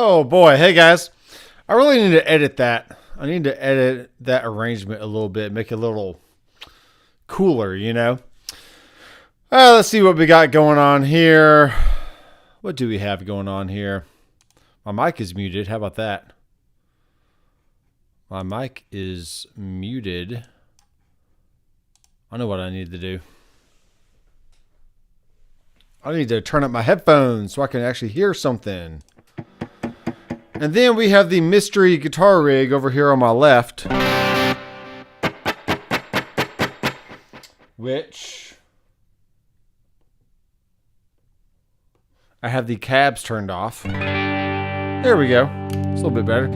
Oh boy, hey guys. I really need to edit that. I need to edit that arrangement a little bit, make it a little cooler, you know? Let's see what we got going on here. What do we have going on here? My mic is muted. How about that? My mic is muted. I know what I need to do. I need to turn up my headphones so I can actually hear something. And then we have the mystery guitar rig over here on my left, which I have the cabs turned off. There we go. It's a little bit better.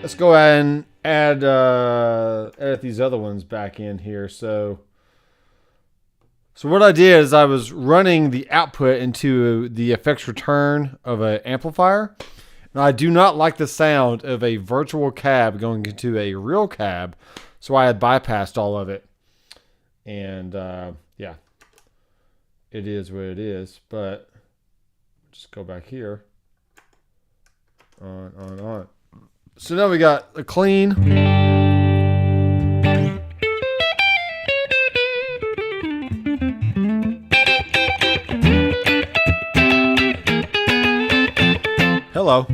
Let's go ahead and edit these other ones back in here. So what I did is I was running the output into the effects return of an amplifier. And I do not like the sound of a virtual cab going into a real cab. So I had bypassed all of it. And yeah, it is what it is. But just go back here. On. So now we got a clean. Hello.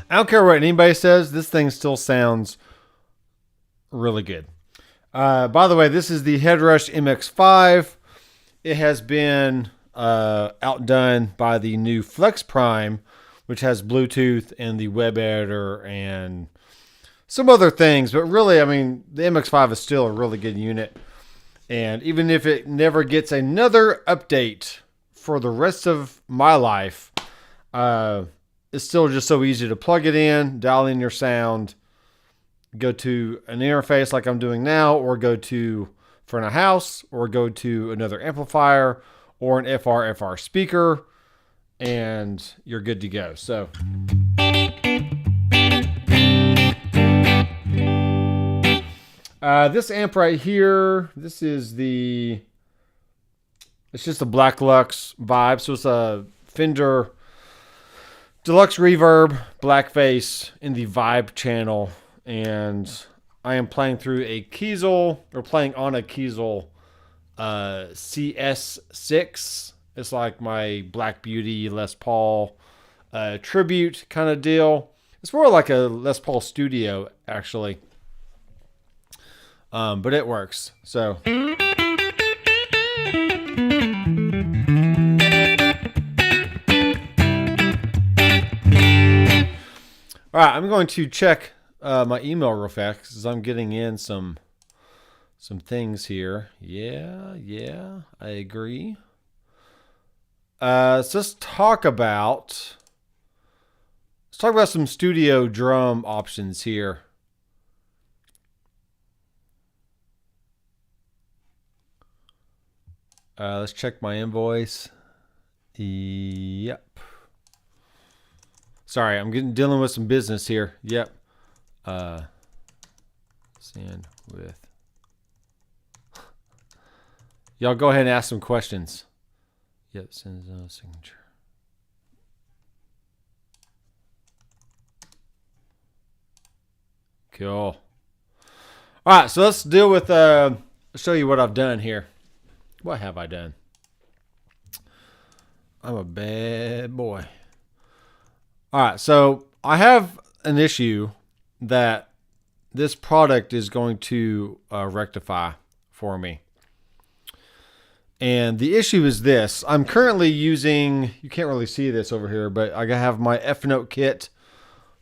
I don't care what anybody says. This thing still sounds really good. By the way, this is the Headrush MX5. It has been outdone by the new Flex Prime, which has Bluetooth and the web editor and some other things. But really, I mean, the MX5 is still a really good unit. And even if it never gets another update for the rest of my life, it's still just so easy to plug it in, dial in your sound, go to an interface like I'm doing now, or go to front of house, or go to another amplifier, or an FR speaker, and you're good to go. So this amp right here, it's just a Black Lux vibe. So it's a Fender Deluxe Reverb, Blackface in the Vibe channel, and I am playing through a Kiesel, or playing on a Kiesel CS6. It's like my Black Beauty Les Paul tribute kind of deal. It's more like a Les Paul Studio, actually, but it works. So. All right, I'm going to check my email real fast because I'm getting in some things here. Yeah, I agree. So let's talk about some studio drum options here. Let's check my invoice. Yep. Sorry, I'm dealing with some business here. Yep. Send with. Y'all go ahead and ask some questions. Yep, send a signature. Cool. All right, so let's deal with, show you what I've done here. What have I done? I'm a bad boy. All right, so I have an issue that this product is going to rectify for me. And the issue is this. I'm currently using, you can't really see this over here, but I have my F-Note kit.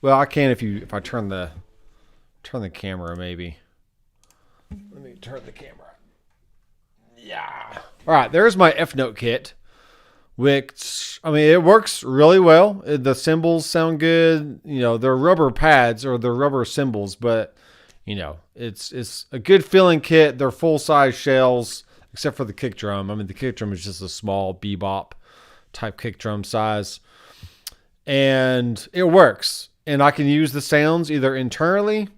Well, I can if I turn the camera maybe. Let me turn the camera. Yeah. All right, there's my F-Note kit, which, I mean, it works really well. The cymbals sound good. You know, they're rubber pads or they're rubber cymbals, but, you know, it's a good feeling kit. They're full-size shells, except for the kick drum. I mean, the kick drum is just a small bebop type kick drum size. And it works. And I can use the sounds either internally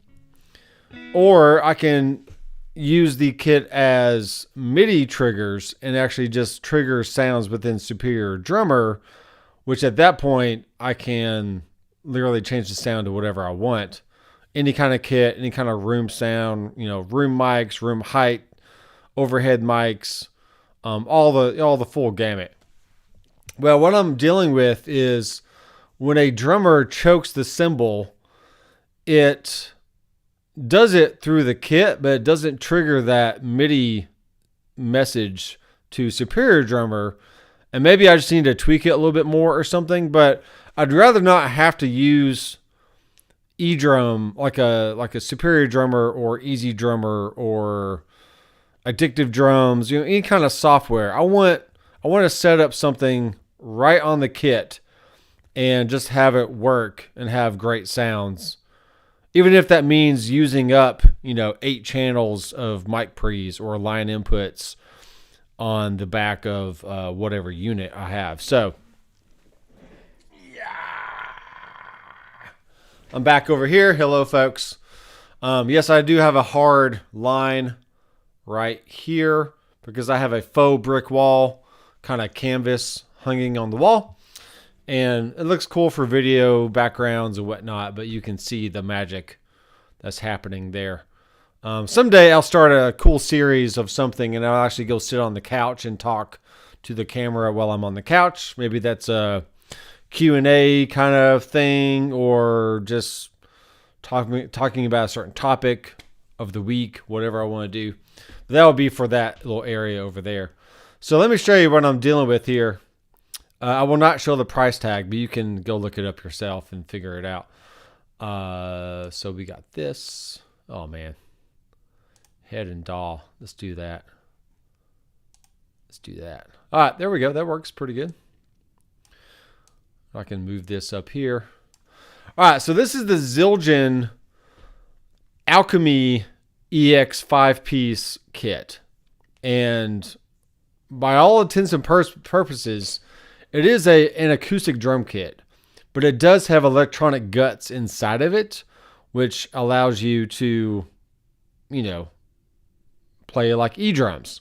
or I can use the kit as MIDI triggers and actually just trigger sounds within Superior Drummer, which at that point I can literally change the sound to whatever I want. Any kind of kit, any kind of room sound, you know, room mics, room height, overhead mics, all the full gamut. Well, what I'm dealing with is when a drummer chokes the cymbal, it does it through the kit, but it doesn't trigger that MIDI message to Superior Drummer. And maybe I just need to tweak it a little bit more or something, but I'd rather not have to use eDrum like a Superior Drummer or Easy Drummer or Addictive Drums, you know, any kind of software. I want to set up something right on the kit and just have it work and have great sounds. Even if that means using up, you know, 8 channels of mic pre's or line inputs on the back of whatever unit I have. So, yeah. I'm back over here. Hello, folks. Yes, I do have a hard line right here because I have a faux brick wall, kind of canvas hanging on the wall. And it looks cool for video backgrounds and whatnot, but you can see the magic that's happening there. Someday I'll start a cool series of something and I'll actually go sit on the couch and talk to the camera while I'm on the couch. Maybe that's a Q&A kind of thing, or just talking about a certain topic of the week, whatever I want to do. But that will be for that little area over there. So let me show you what I'm dealing with here. I will not show the price tag, but you can go look it up yourself and figure it out. So we got this. Oh, man. Head and DAW. Let's do that. Let's do that. All right, there we go. That works pretty good. I can move this up here. All right, so this is the Zildjian Alchemy EX 5-piece kit. And by all intents and purposes, it is an acoustic drum kit, but it does have electronic guts inside of it, which allows you to, you know, play like eDrums.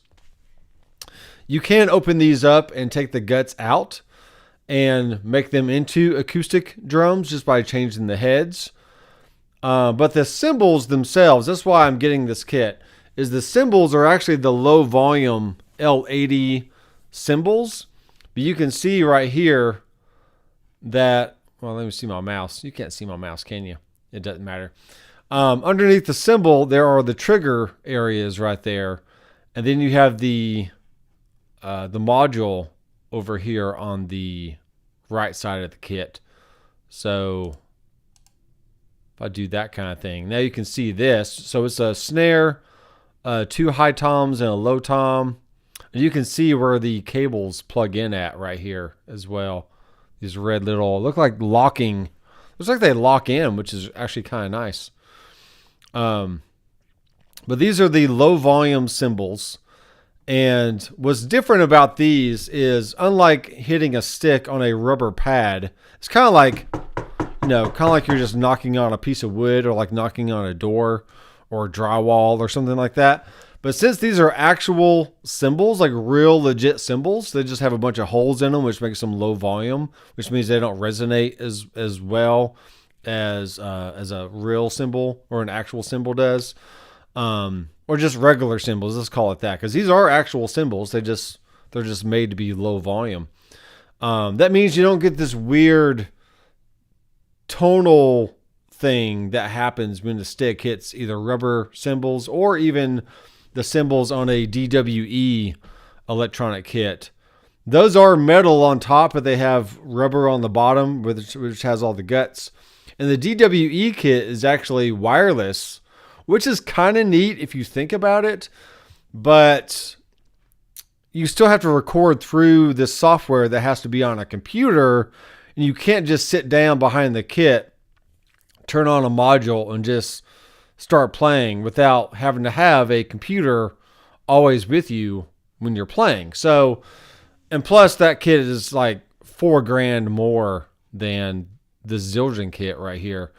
You can open these up and take the guts out and make them into acoustic drums just by changing the heads. But the cymbals themselves, that's why I'm getting this kit, is the cymbals are actually the low volume L80 cymbals. But you can see right here that, well, let me see my mouse. You can't see my mouse, can you? It doesn't matter. Underneath the cymbal, there are the trigger areas right there. And then you have the module over here on the right side of the kit. So if I do that kind of thing, now you can see this. So it's a snare, 2 high toms and a low tom. And you can see where the cables plug in at right here as well. These red little, look like locking. Looks like they lock in, which is actually kind of nice. But these are the low volume cymbals. And what's different about these is, unlike hitting a stick on a rubber pad, it's kind of like, you know, kind of like you're just knocking on a piece of wood or like knocking on a door or drywall or something like that. But since these are actual cymbals, like real legit cymbals, they just have a bunch of holes in them, which makes them low volume, which means they don't resonate as well as a real cymbal or an actual cymbal does. Or just regular cymbals, let's call it that, because these are actual cymbals. They're just made to be low volume. That means you don't get this weird tonal thing that happens when the stick hits either rubber cymbals or even the cymbals on a DWE electronic kit. Those are metal on top, but they have rubber on the bottom, which has all the guts. And the DWE kit is actually wireless, which is kind of neat if you think about it. But you still have to record through this software that has to be on a computer. And you can't just sit down behind the kit, turn on a module, and just start playing without having to have a computer always with you when you're playing. So, and plus that kit is like $4,000 more than the Zildjian kit right here.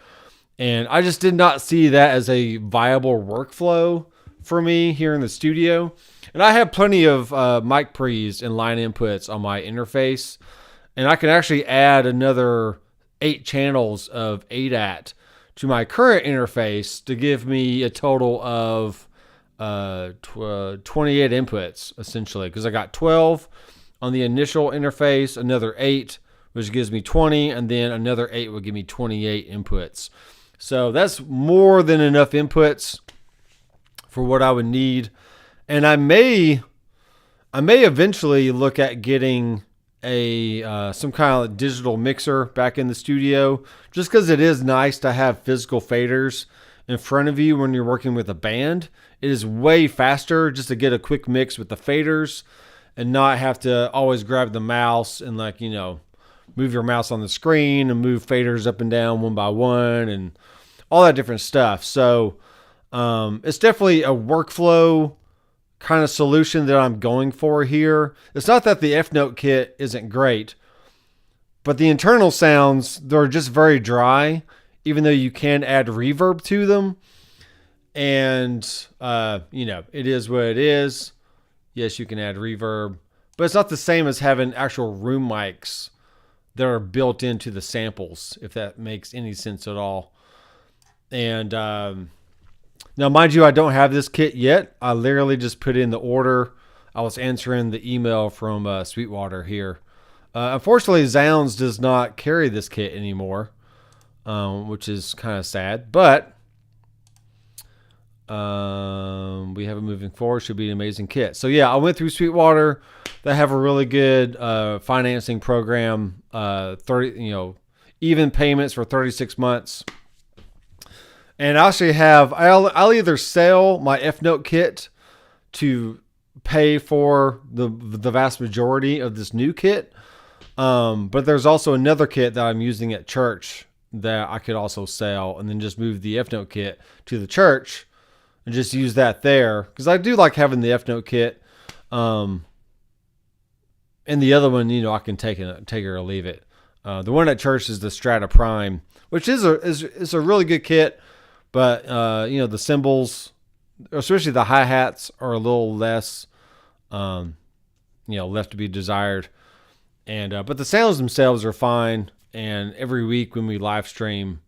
And I just did not see that as a viable workflow for me here in the studio. And I have plenty of mic pre's and line inputs on my interface. And I can actually add another 8 channels of ADAT to my current interface to give me a total of 28 inputs, essentially. Because I got 12 on the initial interface, another 8, which gives me 20, and then another 8 would give me 28 inputs. So that's more than enough inputs for what I would need. And I may eventually look at getting some kind of digital mixer back in the studio, just because it is nice to have physical faders in front of you when you're working with a band. It is way faster just to get a quick mix with the faders and not have to always grab the mouse and move your mouse on the screen and move faders up and down one by one and all that different stuff. So it's definitely a workflow kind of solution that I'm going for here. It's not that the F-Note kit isn't great, but the internal sounds, they're just very dry, even though you can add reverb to them. And, it is what it is. Yes, you can add reverb, but it's not the same as having actual room mics that are built into the samples, if that makes any sense at all. And, now, mind you, I don't have this kit yet. I literally just put in the order. I was answering the email from Sweetwater here. Unfortunately, Zounds does not carry this kit anymore, which is kind of sad. But we have it moving forward. Should be an amazing kit. So, yeah, I went through Sweetwater. They have a really good financing program, even payments for 36 months. And I actually I'll either sell my F-Note kit to pay for the vast majority of this new kit. But there's also another kit that I'm using at church that I could also sell and then just move the F-Note kit to the church and just use that there. Because I do like having the F-Note kit. And the other one, I can take it or leave it. The one at church is the Strata Prime, which is a really good kit. But, the cymbals, especially the hi-hats, are a little less, left to be desired. And but the sounds themselves are fine. And every week when we live stream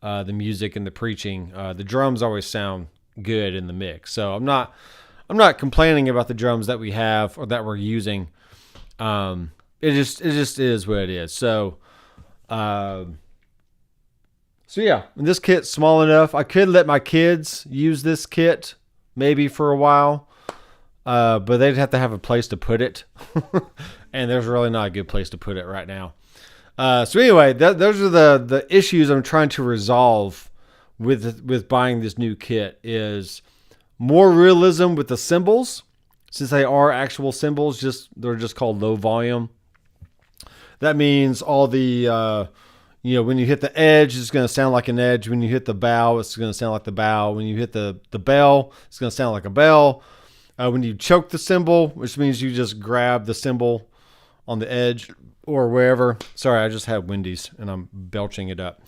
the music and the preaching, the drums always sound good in the mix. So I'm not complaining about the drums that we have or that we're using. It just is what it is. So yeah, and this kit's small enough. I could let my kids use this kit maybe for a while, but they'd have to have a place to put it. And there's really not a good place to put it right now. So anyway, those are the issues I'm trying to resolve with buying this new kit. Is more realism with the cymbals, since they are actual cymbals. They're just called low volume. That means all the when you hit the edge, it's going to sound like an edge. When you hit the bow, it's going to sound like the bow. When you hit the bell, it's going to sound like a bell. When you choke the cymbal, which means you just grab the cymbal on the edge or wherever. Sorry, I just had Wendy's and I'm belching it up.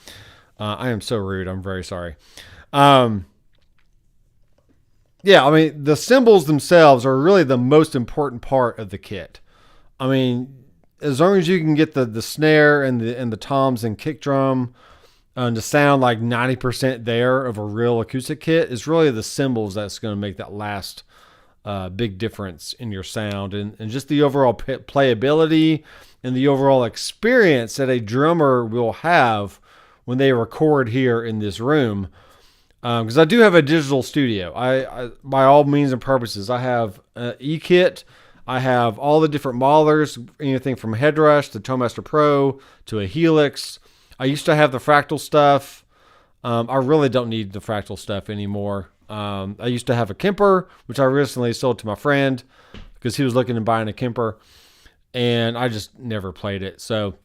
I am so rude. I'm very sorry. The cymbals themselves are really the most important part of the kit. As long as you can get the snare and the toms and kick drum to sound like 90% there of a real acoustic kit, it's really the cymbals that's going to make that last big difference in your sound and just the overall playability and the overall experience that a drummer will have when they record here in this room. Because I do have a digital studio. I by all means and purposes, I have an E-kit. I have all the different maulers, anything from Headrush to Toemaster Pro to a Helix. I used to have the fractal stuff. I really don't need the fractal stuff anymore. I used to have a Kemper, which I recently sold to my friend because he was looking at buying a Kemper, and I just never played it. So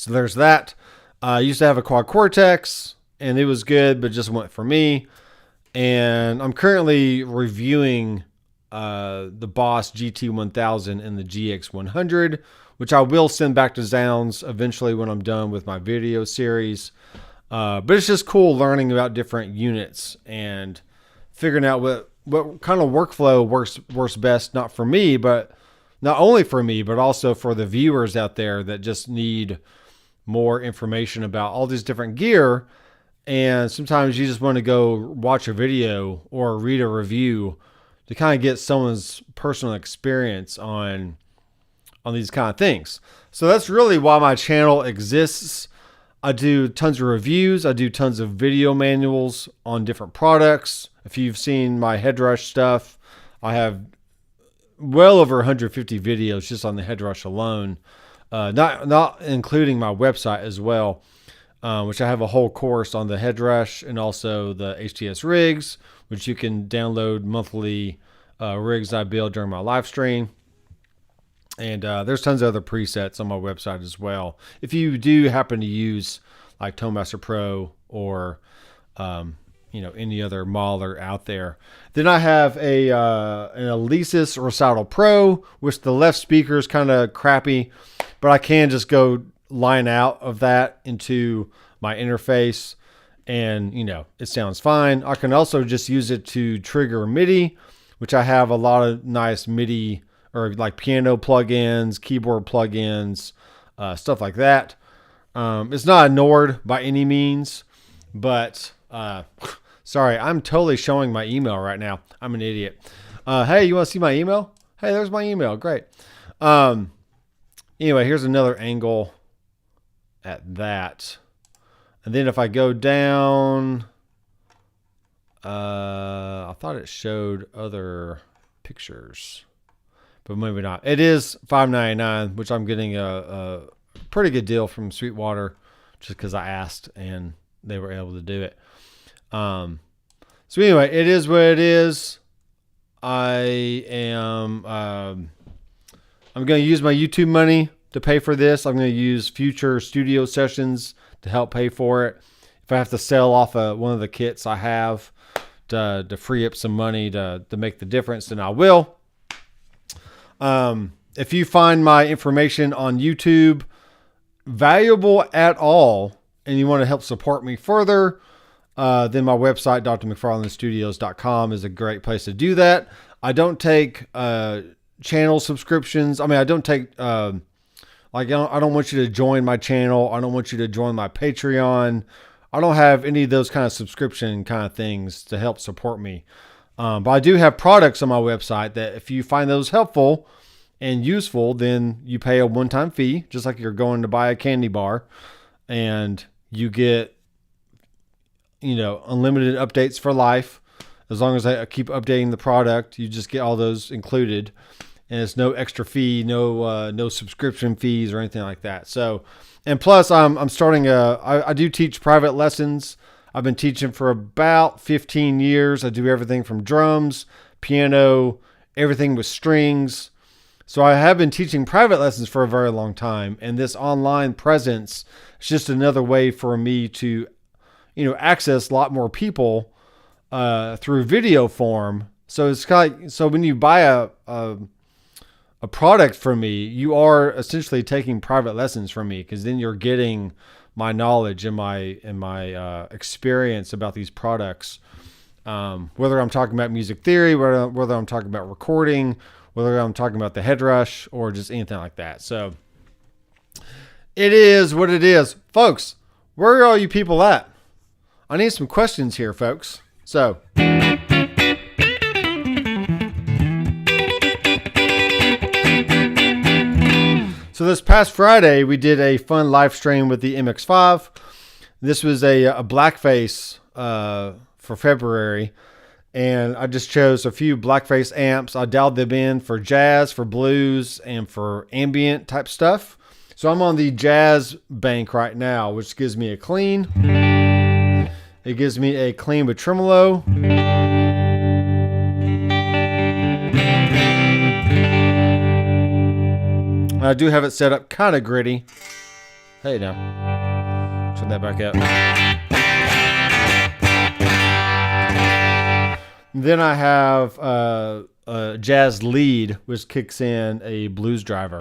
there's that. I used to have a Quad Cortex, and it was good, but just went for me. And I'm currently reviewing the Boss GT1000 and the GX100, which I will send back to Zounds eventually when I'm done with my video series. But it's just cool learning about different units and figuring out what kind of workflow works best, not only for me, but also for the viewers out there that just need more information about all these different gear. And sometimes you just want to go watch a video or read a review to kind of get someone's personal experience on these kind of things. So that's really why my channel exists. I do tons of reviews. I do tons of video manuals on different products. If you've seen my Headrush stuff, I have well over 150 videos just on the Headrush alone, not including my website as well, which I have a whole course on the Headrush and also the HTS rigs, which you can download monthly rigs I build during my live stream. And there's tons of other presets on my website as well, if you do happen to use like Toemaster Pro or any other mauler out there. Then I have an Alesis Recital Pro, which the left speaker is kind of crappy, but I can just go line out of that into my interface, and it sounds fine. I can also just use it to trigger MIDI, which I have a lot of nice MIDI or like piano plugins, keyboard plugins, stuff like that. It's not a Nord by any means, but sorry, I'm totally showing my email right now. I'm an idiot. Hey, you want to see my email? Hey, there's my email. Great. Anyway, here's another angle at that. And then if I go down, I thought it showed other pictures, but maybe not. It is $5.99, which I'm getting a pretty good deal from Sweetwater just because I asked and they were able to do it. So anyway, it is what it is. I'm going to use my YouTube money to pay for this. I'm going to use future studio sessions to help pay for it. If I have to sell off one of the kits I have to free up some money to make the difference, then I will. If you find my information on YouTube valuable at all and you want to help support me further, then my website, drmcfarlandstudios.com, is a great place to do that. I don't take channel subscriptions. I mean, I don't take I don't want you to join my channel. I don't want you to join my Patreon. I don't have any of those kind of subscription kind of things to help support me. But I do have products on my website that if you find those helpful and useful, then you pay a one-time fee, just like you're going to buy a candy bar, and you get, unlimited updates for life. As long as I keep updating the product, you just get all those included, and it's no extra fee, no subscription fees or anything like that. So, and plus I'm starting I do teach private lessons. I've been teaching for about 15 years. I do everything from drums, piano, everything with strings. So I have been teaching private lessons for a very long time. And this online presence is just another way for me to, access a lot more people through video form. So it's kind of, so when you buy a product from me, you are essentially taking private lessons from me, because then you're getting my knowledge and my experience about these products. Whether I'm talking about music theory, whether I'm talking about recording, whether I'm talking about the Headrush, or just anything like that. So it is what it is. Folks, where are all you people at? I need some questions here, folks. So this past Friday, we did a fun live stream with the MX-5. This was a blackface for February. And I just chose a few Blackface amps. I dialed them in for jazz, for blues, and for ambient type stuff. So I'm on the jazz bank right now, which gives me a clean. It gives me a clean with tremolo. I do have it set up kind of gritty. Hey, now. Turn that back up. Then I have a jazz lead, which kicks in a blues driver.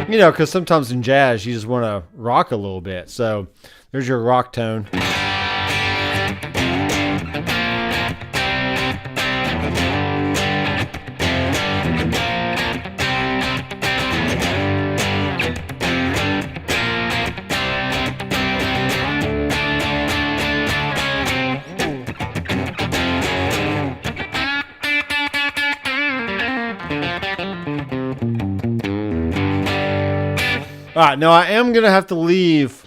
You know, because sometimes in jazz, you just want to rock a little bit. So there's your rock tone. All right, now I am going to have to leave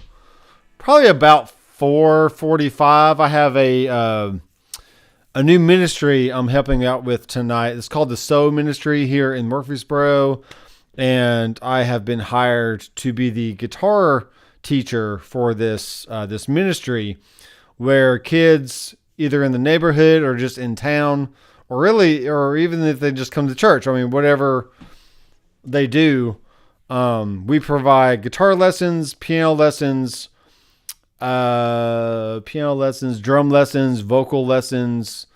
probably about 4:45. I have a new ministry I'm helping out with tonight. It's called the Soul Ministry here in Murfreesboro, and I have been hired to be the guitar teacher for this ministry, where kids either in the neighborhood or just in town, or even if they just come to church, I mean, whatever they do. We provide guitar lessons, piano lessons, drum lessons, vocal lessons,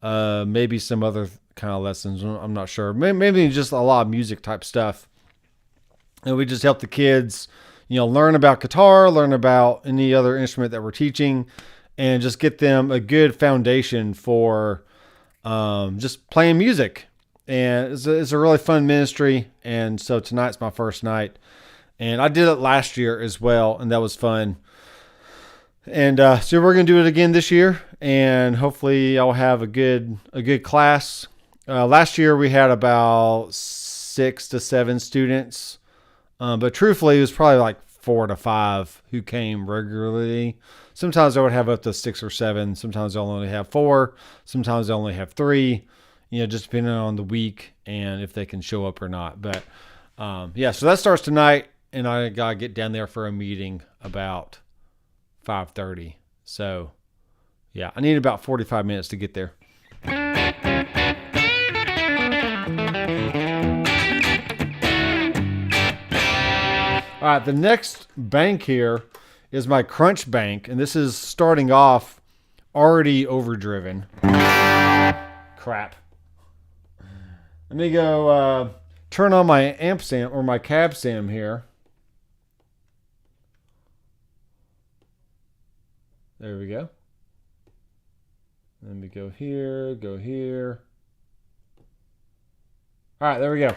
maybe some other kind of lessons. I'm not sure. Maybe just a lot of music type stuff. And we just help the kids, learn about guitar, learn about any other instrument that we're teaching, and just get them a good foundation for just playing music. And it's a really fun ministry. And so tonight's my first night. And I did it last year as well, and that was fun. And so we're going to do it again this year. And hopefully I'll have a good class. Last year we had about 6 to 7 students. But truthfully, it was probably like 4 to 5 who came regularly. Sometimes I would have up to 6 or 7. Sometimes I'll only have 4. Sometimes I only have 3. Just depending on the week and if they can show up or not. But, so that starts tonight, and I got to get down there for a meeting about 5:30. So, yeah, I need about 45 minutes to get there. All right, the next bank here is my crunch bank, and this is starting off already overdriven. Crap. Let me go turn on my amp sam or my cab sam here. There we go. Let me go here, go here. All right, there we go.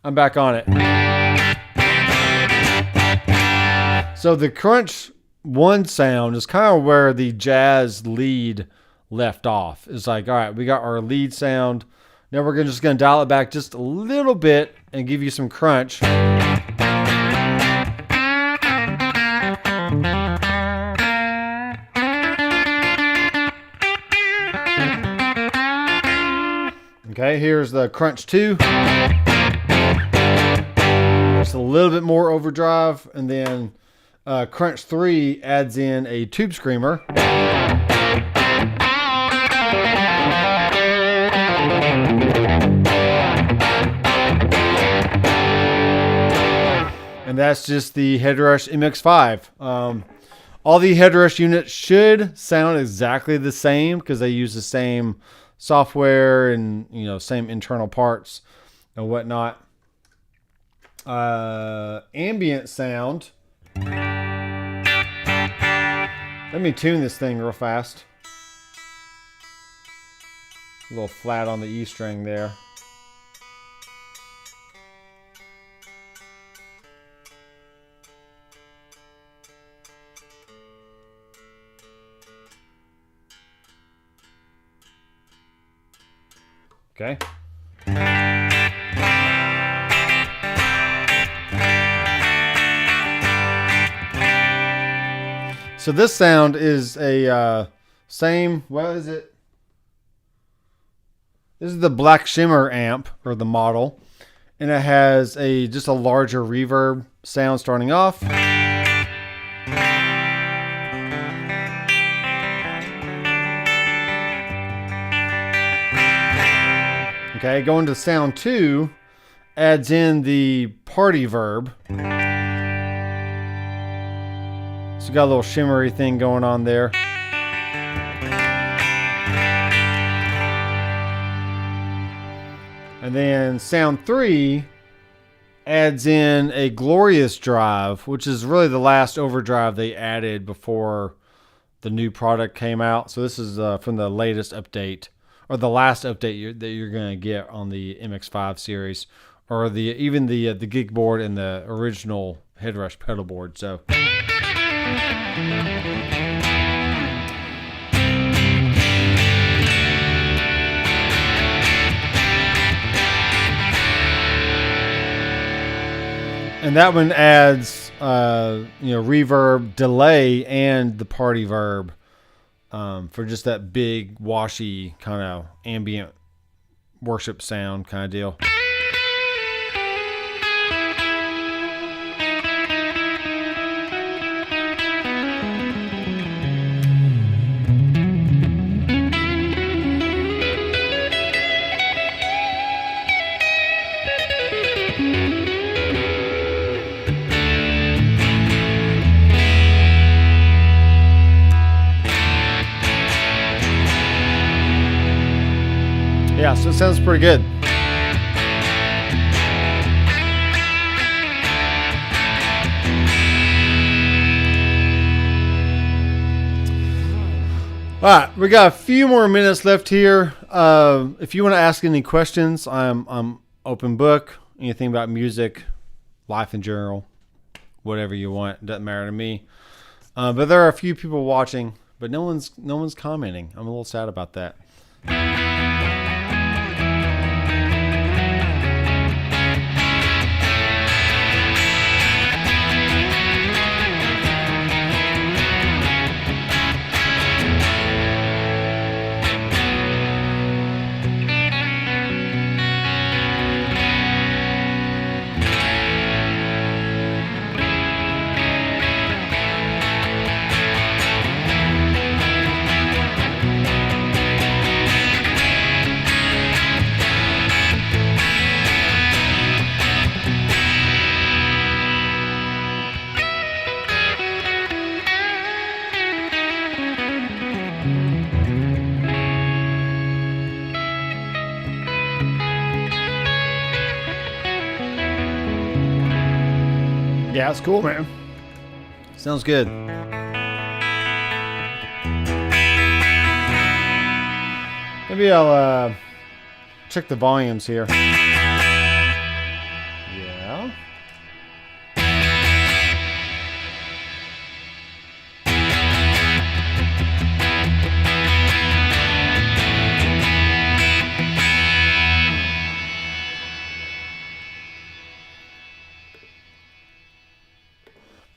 I'm back on it. So the crunch one sound is kind of where the jazz lead left off. It's like, all right, we got our lead sound. Now we're just going to dial it back just a little bit and give you some crunch. Okay, here's the crunch 2. Just a little bit more overdrive, and then crunch 3 adds in a tube screamer. And that's just the Headrush MX5. All the Headrush units should sound exactly the same because they use the same software and same internal parts and whatnot. Ambient sound. Let me tune this thing real fast. A little flat on the E string there. Okay. So this sound is a same, what is it? This is the Black Shimmer amp, or the model. And it has just a larger reverb sound starting off. Okay, going to sound 2, adds in the party verb. So you got a little shimmery thing going on there. And then sound 3 adds in a glorious drive, which is really the last overdrive they added before the new product came out. So this is from the latest update, or the last update that you're going to get on the MX5 series, or even the gig board and the original Headrush pedal board. So. And that one adds, reverb, delay, and the party verb for just that big, washy kind of ambient worship sound kind of deal. Yeah, so it sounds pretty good. All right, we got a few more minutes left here. If you want to ask any questions, I'm open book. Anything about music, life in general, whatever you want, it doesn't matter to me. But there are a few people watching, but no one's commenting. I'm a little sad about that. Yeah, it's cool, man. Sounds good. Maybe I'll check the volumes here. Yeah.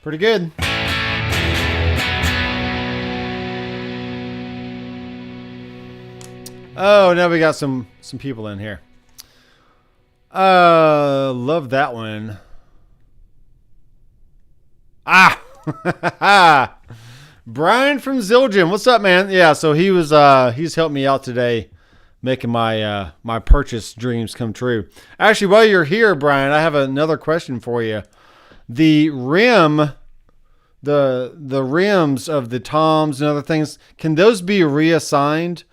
Pretty good. Oh, now we got some people in here. Love that one. Ah, Brian from Zildjian. What's up, man? Yeah, so he's helped me out today, making my my purchase dreams come true. Actually, while you're here, Brian, I have another question for you. The rim, the rims of the toms and other things, can those be reassigned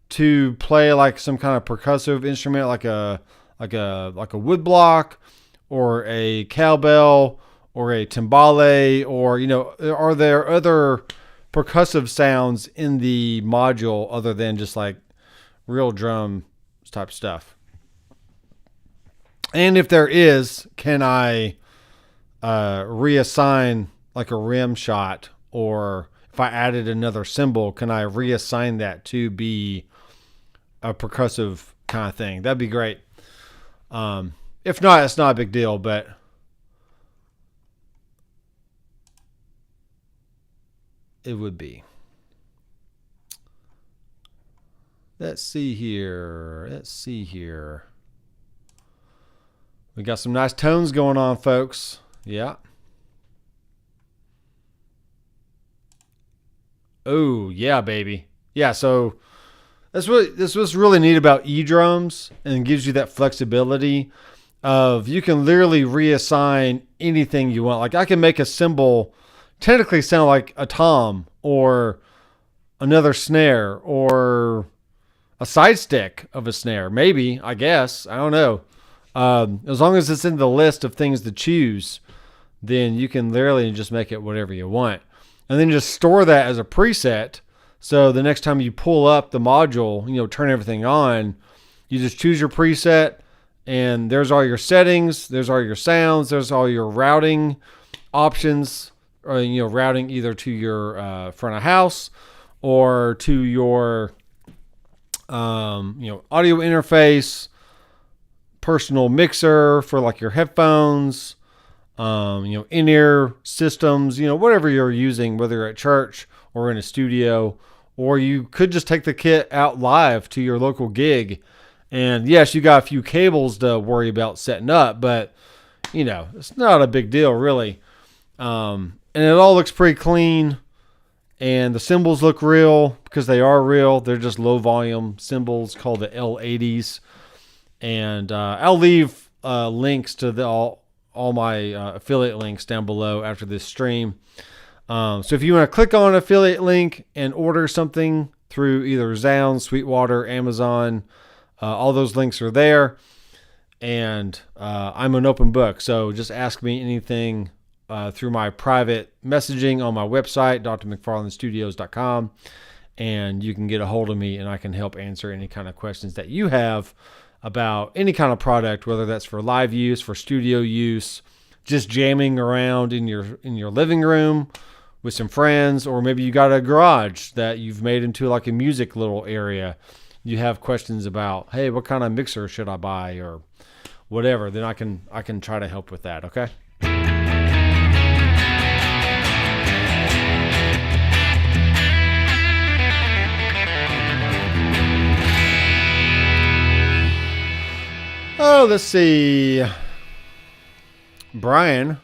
to play like some kind of percussive instrument, like a wood block, or a cowbell, or a timbale, or are there other percussive sounds in the module other than just like real drum type stuff? And if there is, can I reassign like a rim shot, or if I added another cymbal, can I reassign that to be a percussive kind of thing? That'd be great. If not, it's not a big deal, but it would be. Let's see here. We got some nice tones going on, folks. Yeah. Oh, yeah, baby. Yeah, so this was really neat about E-drums, and gives you that flexibility of you can literally reassign anything you want. Like I can make a cymbal technically sound like a tom or another snare or a side stick of a snare. Maybe, I guess. I don't know. As long as it's in the list of things to choose, then you can literally just make it whatever you want. And then just store that as a preset. So the next time you pull up the module, turn everything on, you just choose your preset, and there's all your settings, there's all your sounds, there's all your routing options, or, routing either to your front of house or to your, audio interface, personal mixer for like your headphones, in-ear systems, whatever you're using, whether you're at church or in a studio, or you could just take the kit out live to your local gig. And yes, you got a few cables to worry about setting up, but it's not a big deal really. And it all looks pretty clean, and the cymbals look real because they are real. They're just low volume cymbals called the L80s. And I'll leave links to all my affiliate links down below after this stream. So if you want to click on an affiliate link and order something through either Zound, Sweetwater, Amazon, all those links are there. And I'm an open book, so just ask me anything through my private messaging on my website, drmcfarlandstudios.com, and you can get a hold of me, and I can help answer any kind of questions that you have about any kind of product, whether that's for live use, for studio use, just jamming around in your living room with some friends, or maybe you got a garage that you've made into like a music little area. You have questions about, hey, what kind of mixer should I buy or whatever, then I can try to help with that, okay? Oh, let's see. Brian,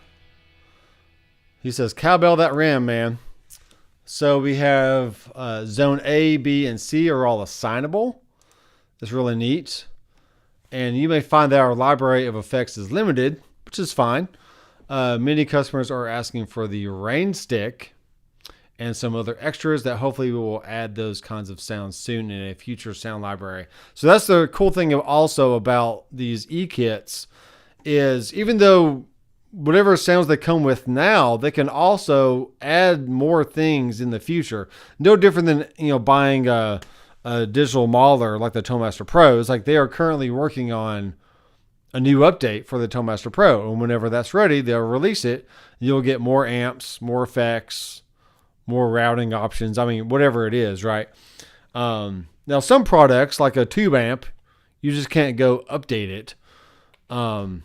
he says, cowbell that rim, man. So we have zone A, B, and C are all assignable. That's really neat. And you may find that our library of effects is limited, which is fine. Many customers are asking for the rain stick and some other extras that hopefully we will add those kinds of sounds soon in a future sound library. So that's the cool thing also about these e-kits is even though whatever sounds they come with now, they can also add more things in the future. No different than, buying a digital modeler like the ToneMaster Pro. It's like they are currently working on a new update for the ToneMaster Pro. And whenever that's ready, they'll release it. You'll get more amps, more effects, more routing options. I mean, whatever it is, right? Now, some products like a tube amp, you just can't go update it. So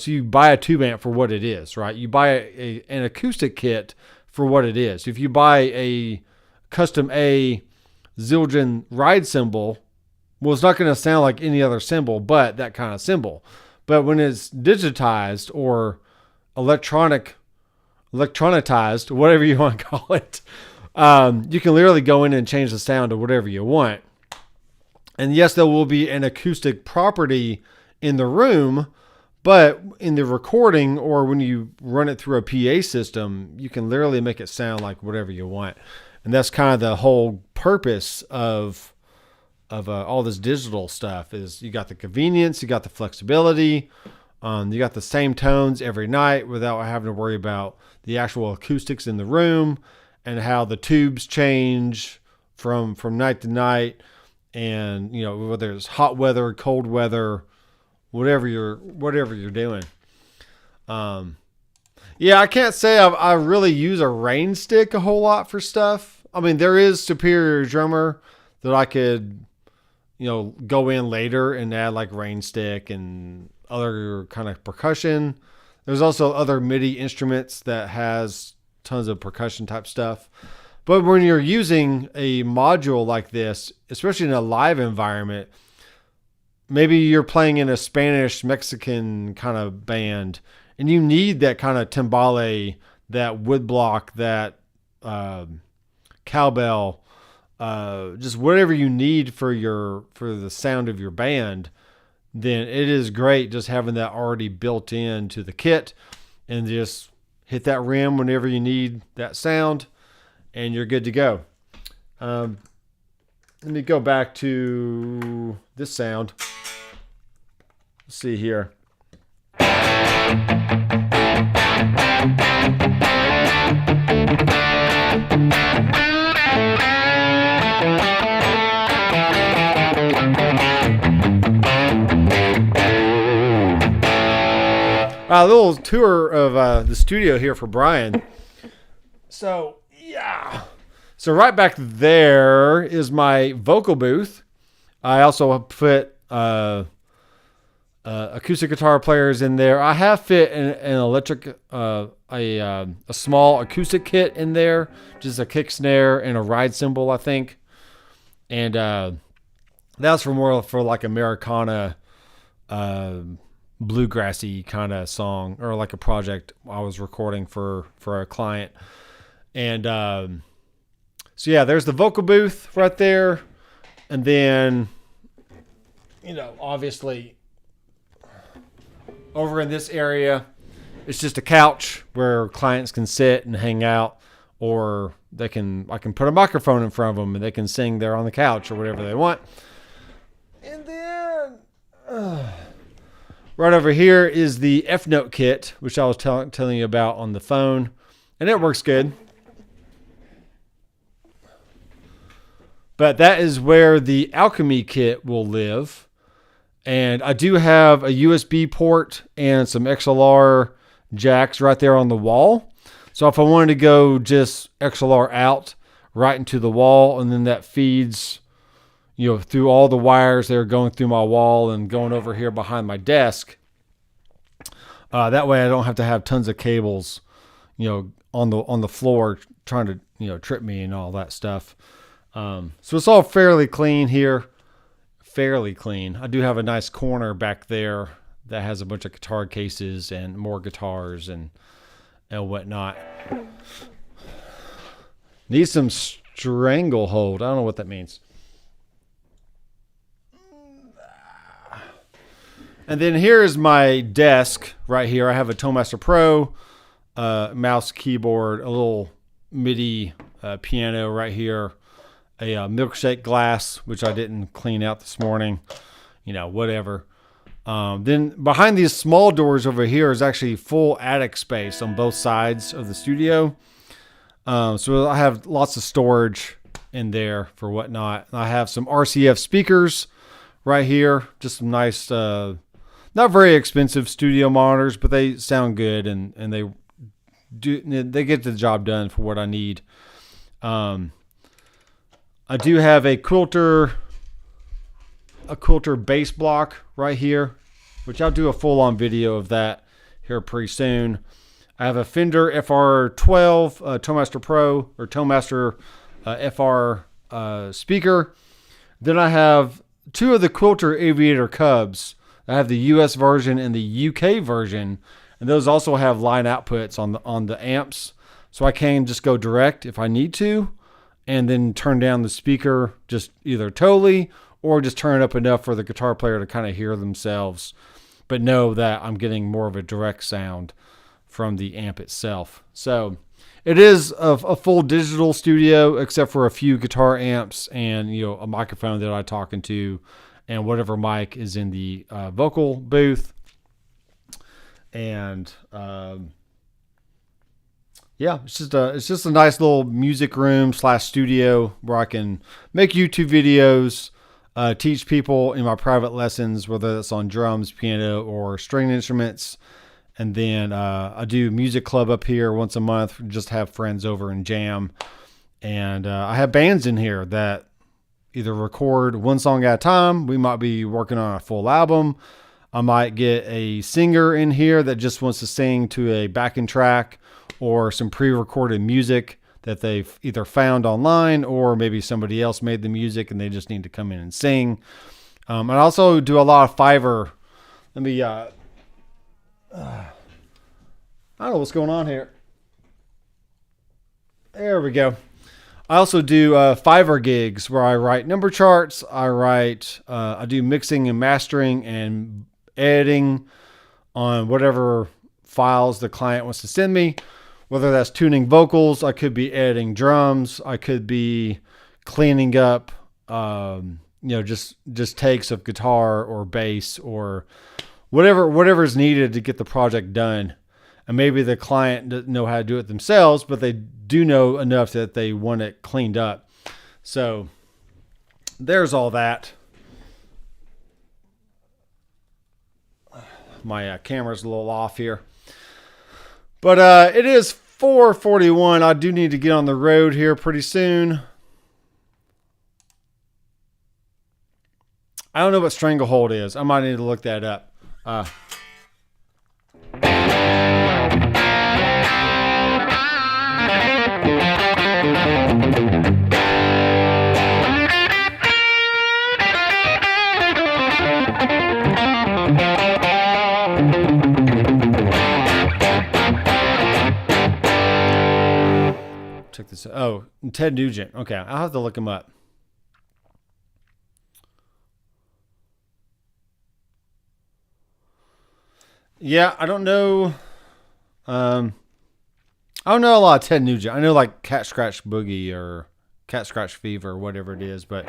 you buy a tube amp for what it is, right? You buy an acoustic kit for what it is. If you buy a custom A Zildjian ride cymbal, well, it's not going to sound like any other cymbal but that kind of cymbal. But when it's digitized or electronitized, whatever you want to call it, you can literally go in and change the sound to whatever you want. And yes, there will be an acoustic property in the room, but in the recording or when you run it through a PA system, you can literally make it sound like whatever you want. And that's kind of the whole purpose of all this digital stuff is you got the convenience, you got the flexibility, you got the same tones every night without having to worry about the actual acoustics in the room and how the tubes change from night to night. And, whether it's hot weather, cold weather, whatever you're doing. I can't say I really use a rain stick a whole lot for stuff. I mean, there is Superior Drummer that I could, go in later and add like rain stick and other kind of percussion. There's also other MIDI instruments that has tons of percussion type stuff. But when you're using a module like this, especially in a live environment, maybe you're playing in a Spanish Mexican kind of band and you need that kind of timbale, that woodblock, that cowbell, just whatever you need for the sound of your band, then it is great just having that already built into the kit and just hit that rim whenever you need that sound and you're good to go. Let me go back to this sound. Let's see here. A little tour of the studio here for Brian. So, yeah. So right back there is my vocal booth. I also put acoustic guitar players in there. I have fit an electric, a small acoustic kit in there, just a kick snare and a ride cymbal, I think. And that's for more for like Americana, bluegrassy kind of song, or like a project I was recording for a client. And so yeah, there's the vocal booth right there. And then, obviously over in this area, it's just a couch where clients can sit and hang out, or I can put a microphone in front of them and they can sing there on the couch or whatever they want. And then right over here is the F-Note kit, which I was telling you about on the phone, and it works good. But that is where the Alchemy kit will live. And I do have a USB port and some XLR jacks right there on the wall. So if I wanted to go just XLR out right into the wall, and then that feeds, through all the wires that are going through my wall and going over here behind my desk. That way I don't have to have tons of cables, on the floor trying to, trip me and all that stuff. So it's all fairly clean here. Fairly clean. I do have a nice corner back there that has a bunch of guitar cases and more guitars and whatnot. Need some stranglehold. I don't know what that means. And then here is my desk right here. I have a Toemaster Pro, mouse, keyboard, a little MIDI piano right here, a milkshake glass, which I didn't clean out this morning, whatever. Then behind these small doors over here is actually full attic space on both sides of the studio. So I have lots of storage in there for whatnot. I have some RCF speakers right here, just some nice, not very expensive studio monitors, but they sound good and they get the job done for what I need. I do have a quilter bass block right here, which I'll do a full-on video of that here pretty soon. I have a Fender FR12 Toemaster Pro or Toemaster FR speaker. Then I have two of the Quilter Aviator Cubs. I have the US version and the UK version, and those also have line outputs on the amps, so I can just go direct if I need to, and then turn down the speaker just either totally or just turn it up enough for the guitar player to kind of hear themselves, but know that I'm getting more of a direct sound from the amp itself. So it is a full digital studio, except for a few guitar amps and a microphone that I talk into, and whatever mic is in the vocal booth. And yeah, it's just a nice little music room / studio where I can make YouTube videos, teach people in my private lessons, whether that's on drums, piano, or string instruments. And then I do music club up here once a month, just have friends over and jam. And I have bands in here that either record one song at a time. We might be working on a full album. I might get a singer in here that just wants to sing to a backing track or some pre-recorded music that they've either found online or maybe somebody else made the music and they just need to come in and sing. I also do a lot of Fiverr. Let me, I don't know what's going on here. There we go. I also do Fiverr gigs where I write number charts. I do mixing and mastering and editing on whatever files the client wants to send me, whether that's tuning vocals. I could be editing drums. I could be cleaning up, just takes of guitar or bass or whatever is needed to get the project done. And maybe the client doesn't know how to do it themselves, but they do know enough that they want it cleaned up. So there's all that. My camera's a little off here. But it is 4:41. I do need to get on the road here pretty soon. I don't know what stranglehold is. I might need to look that up. Check this out. Oh, Ted Nugent. Okay, I'll have to look him up. Yeah, I don't know. I don't know a lot of Ted Nugent. I know like Cat Scratch Boogie or Cat Scratch Fever or whatever it is, but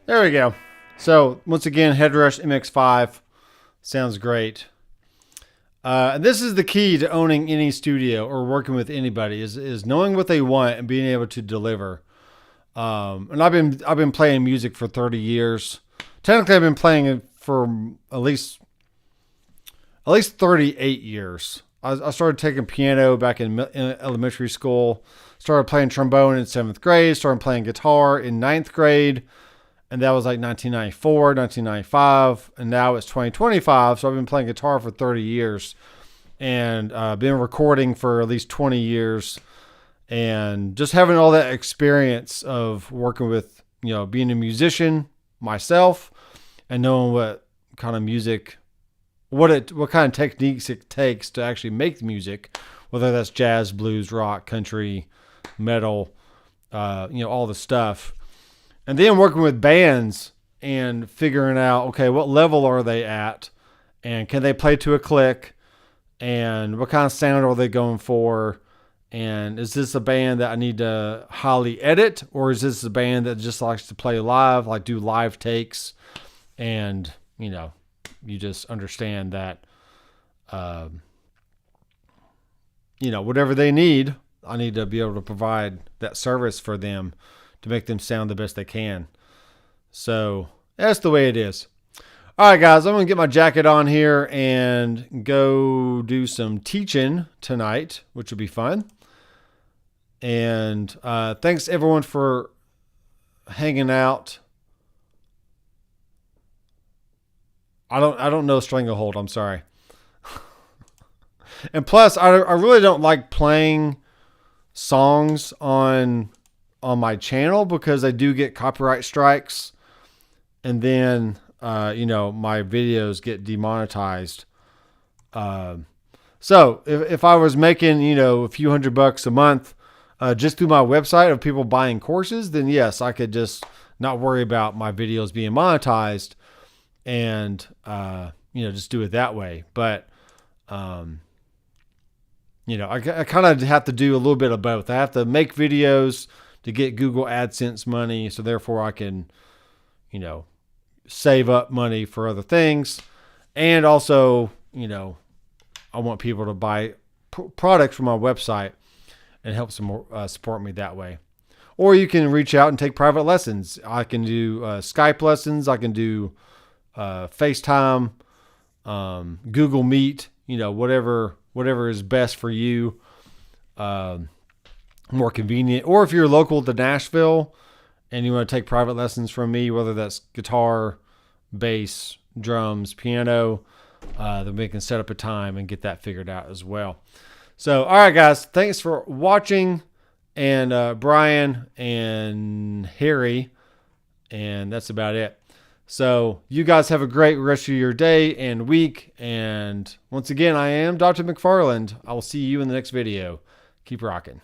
there we go. So once again, Headrush MX5 sounds great. And this is the key to owning any studio or working with anybody is knowing what they want and being able to deliver. And I've been playing music for 30 years. Technically, I've been playing it for at least 38 years. I started taking piano back in elementary school. Started playing trombone in 7th grade. Started playing guitar in 9th grade. And that was like 1994, 1995. And now it's 2025. So I've been playing guitar for 30 years. And been recording for at least 20 years. And just having all that experience of working with, being a musician myself. And knowing what kind of music, what kind of techniques it takes to actually make music. Whether that's jazz, blues, rock, country, metal, all the stuff. And then working with bands and figuring out, okay, what level are they at? And can they play to a click? And what kind of sound are they going for? And is this a band that I need to highly edit? Or is this a band that just likes to play live, like do live takes? And, you just understand that, whatever they need, I need to be able to provide that service for them to make them sound the best they can. So that's the way it is. All right, guys, I'm going to get my jacket on here and go do some teaching tonight, which will be fun. And thanks everyone for hanging out. I don't know Stranglehold. I'm sorry. And plus, I really don't like playing songs on my channel because I do get copyright strikes, and then my videos get demonetized. So if I was making a few $100 a month just through my website of people buying courses, then yes, I could just not worry about my videos being monetized and just do it that way. But I kind of have to do a little bit of both. I have to make videos to get Google AdSense money, so therefore I can, save up money for other things. And also, I want people to buy products from my website and help support me that way. Or you can reach out and take private lessons. I can do Skype lessons. I can do FaceTime, Google Meet, whatever is best for you. more convenient. Or if you're local to Nashville and you want to take private lessons from me, whether that's guitar, bass, drums, piano, then we can set up a time and get that figured out as well. So, all right, guys, thanks for watching. And Brian and Harry, and that's about it. So you guys have a great rest of your day and week. And once again, I am Dr. McFarland. I will see you in the next video. Keep rocking.